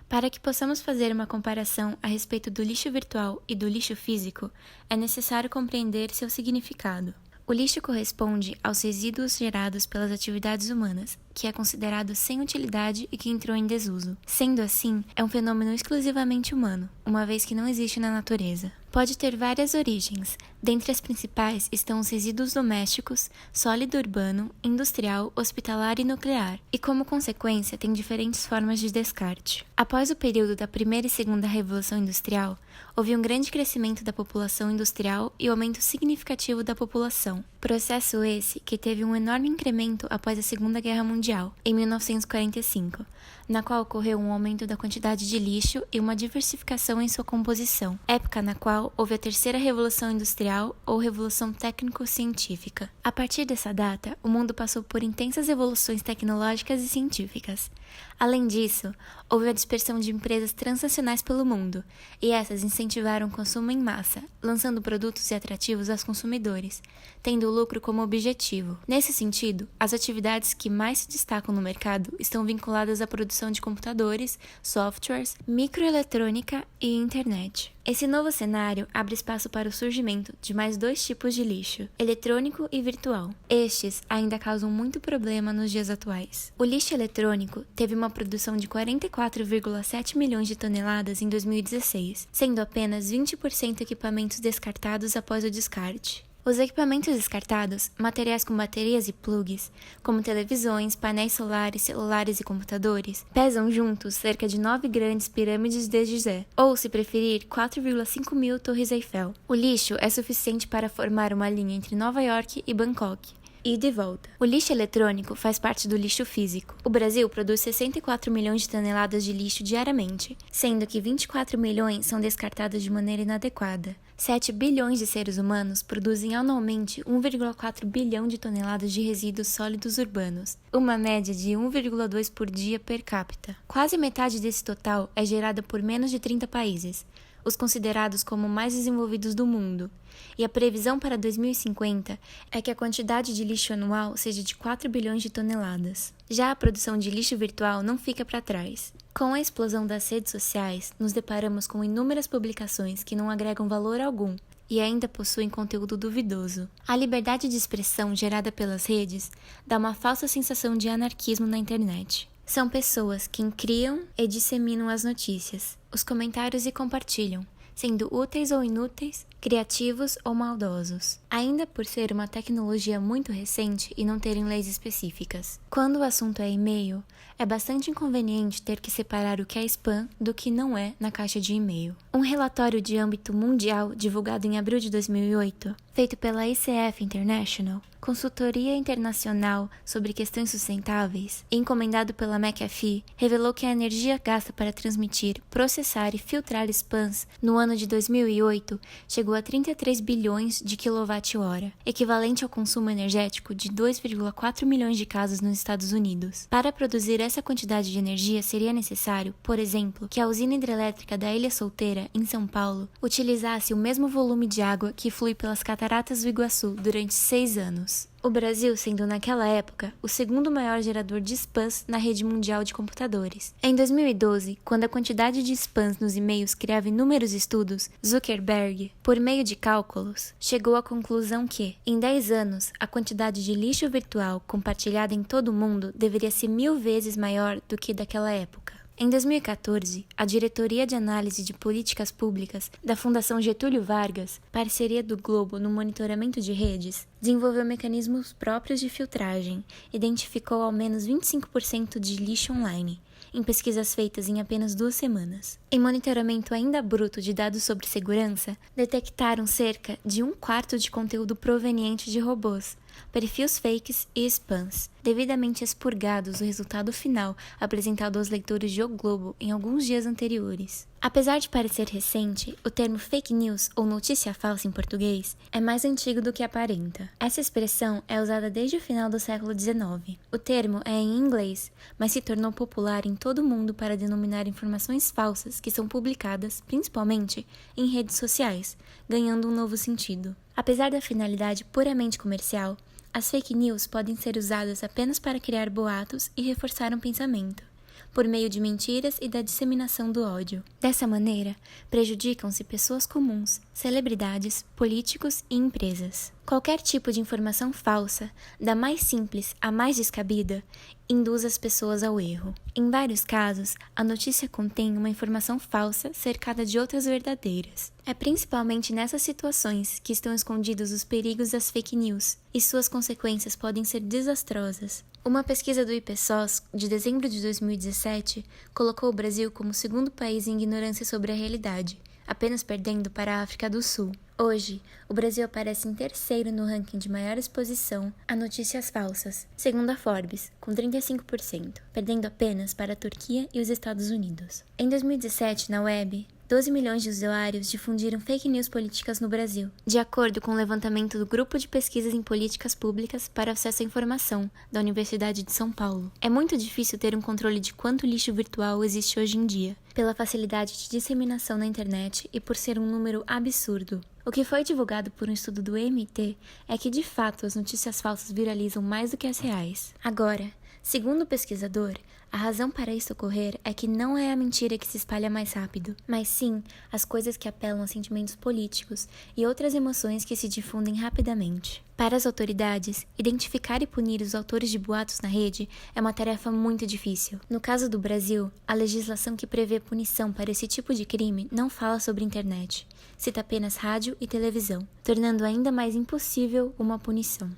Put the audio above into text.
Para que possamos fazer uma comparação a respeito do lixo virtual e do lixo físico, é necessário compreender seu significado. O lixo corresponde aos resíduos gerados pelas atividades humanas, que é considerado sem utilidade e que entrou em desuso. Sendo assim, é um fenômeno exclusivamente humano, uma vez que não existe na natureza. Pode ter várias origens. Dentre as principais estão os resíduos domésticos, sólido urbano, industrial, hospitalar e nuclear, e como consequência tem diferentes formas de descarte. Após o período da primeira e segunda revolução industrial, houve um grande crescimento da população industrial e aumento significativo da população. Processo esse que teve um enorme incremento após a Segunda Guerra Mundial, em 1945, na qual ocorreu um aumento da quantidade de lixo e uma diversificação em sua composição, época na qual houve a terceira revolução industrial ou revolução técnico-científica. A partir dessa data, o mundo passou por intensas evoluções tecnológicas e científicas. Além disso, houve a dispersão de empresas transnacionais pelo mundo, e essas incentivaram o consumo em massa, lançando produtos e atrativos aos consumidores, tendo o lucro como objetivo. Nesse sentido, as atividades que mais se destacam no mercado estão vinculadas à produção de computadores, softwares, microeletrônica e internet. Esse novo cenário abre espaço para o surgimento de mais dois tipos de lixo, eletrônico e virtual. Estes ainda causam muito problema nos dias atuais. O lixo eletrônico teve uma produção de 44,7 milhões de toneladas em 2016, sendo apenas 20% equipamentos descartados após o descarte. Os equipamentos descartados, materiais com baterias e plugs, como televisões, painéis solares, celulares e computadores, pesam juntos cerca de 9 grandes pirâmides de Gizé, ou, se preferir, 4,5 mil torres Eiffel. O lixo é suficiente para formar uma linha entre Nova York e Bangkok, ida e volta. O lixo eletrônico faz parte do lixo físico. O Brasil produz 64 milhões de toneladas de lixo diariamente, sendo que 24 milhões são descartados de maneira inadequada. 7 bilhões de seres humanos produzem anualmente 1,4 bilhão de toneladas de resíduos sólidos urbanos, uma média de 1,2 por dia per capita. Quase metade desse total é gerada por menos de 30 países, os considerados como mais desenvolvidos do mundo, e a previsão para 2050 é que a quantidade de lixo anual seja de 4 bilhões de toneladas. Já a produção de lixo virtual não fica para trás. Com a explosão das redes sociais, nos deparamos com inúmeras publicações que não agregam valor algum e ainda possuem conteúdo duvidoso. A liberdade de expressão gerada pelas redes dá uma falsa sensação de anarquismo na internet. São pessoas que criam e disseminam as notícias, os comentários e compartilham, sendo úteis ou inúteis, criativos ou maldosos, ainda por ser uma tecnologia muito recente e não terem leis específicas. Quando o assunto é e-mail, é bastante inconveniente ter que separar o que é spam do que não é na caixa de e-mail. Um relatório de âmbito mundial divulgado em abril de 2008, feito pela ICF International, consultoria internacional sobre questões sustentáveis, e encomendado pela McAfee, revelou que a energia gasta para transmitir, processar e filtrar spams no ano de 2008 chegou a 33 bilhões de kWh, equivalente ao consumo energético de 2,4 milhões de casas nos Estados Unidos. Para produzir essa quantidade de energia seria necessário, por exemplo, que a usina hidrelétrica da Ilha Solteira, em São Paulo, utilizasse o mesmo volume de água que flui pelas cataratas do Iguaçu durante 6 anos. O Brasil sendo naquela época o segundo maior gerador de spams na rede mundial de computadores. Em 2012, quando a quantidade de spams nos e-mails criava inúmeros estudos, Zuckerberg, por meio de cálculos, chegou à conclusão que, em 10 anos, a quantidade de lixo virtual compartilhada em todo o mundo deveria ser 1000 vezes maior do que daquela época. Em 2014, a Diretoria de Análise de Políticas Públicas da Fundação Getúlio Vargas, parceria do Globo no monitoramento de redes, desenvolveu mecanismos próprios de filtragem, identificou ao menos 25% de lixo online, em pesquisas feitas em apenas 2 semanas. Em monitoramento ainda bruto de dados sobre segurança, detectaram cerca de 1/4 de conteúdo proveniente de robôs, perfis fakes e spams, devidamente expurgados do resultado final apresentado aos leitores de O Globo em alguns dias anteriores. Apesar de parecer recente, o termo fake news ou notícia falsa em português é mais antigo do que aparenta. Essa expressão é usada desde o final do século XIX. O termo é em inglês, mas se tornou popular em todo o mundo para denominar informações falsas que são publicadas, principalmente, em redes sociais, ganhando um novo sentido. Apesar da finalidade puramente comercial, as fake news podem ser usadas apenas para criar boatos e reforçar um pensamento. por meio de mentiras e da disseminação do ódio. Dessa maneira, prejudicam-se pessoas comuns, celebridades, políticos e empresas. Qualquer tipo de informação falsa, da mais simples à mais descabida, induz as pessoas ao erro. Em vários casos, a notícia contém uma informação falsa cercada de outras verdadeiras. É principalmente nessas situações que estão escondidos os perigos das fake news, e suas consequências podem ser desastrosas. Uma pesquisa do IPSOS, de dezembro de 2017, colocou o Brasil como o segundo país em ignorância sobre a realidade, apenas perdendo para a África do Sul. Hoje, o Brasil aparece em terceiro no ranking de maior exposição a notícias falsas, segundo a Forbes, com 35%, perdendo apenas para a Turquia e os Estados Unidos. Em 2017, na web, 12 milhões de usuários difundiram fake news políticas no Brasil, de acordo com o levantamento do Grupo de Pesquisas em Políticas Públicas para Acesso à Informação, da Universidade de São Paulo. É muito difícil ter um controle de quanto lixo virtual existe hoje em dia, pela facilidade de disseminação na internet e por ser um número absurdo. O que foi divulgado por um estudo do MIT é que, de fato, as notícias falsas viralizam mais do que as reais. Agora, segundo o pesquisador, a razão para isso ocorrer é que não é a mentira que se espalha mais rápido, mas sim as coisas que apelam a sentimentos políticos e outras emoções que se difundem rapidamente. Para as autoridades, identificar e punir os autores de boatos na rede é uma tarefa muito difícil. No caso do Brasil, a legislação que prevê punição para esse tipo de crime não fala sobre internet, cita apenas rádio e televisão, tornando ainda mais impossível uma punição.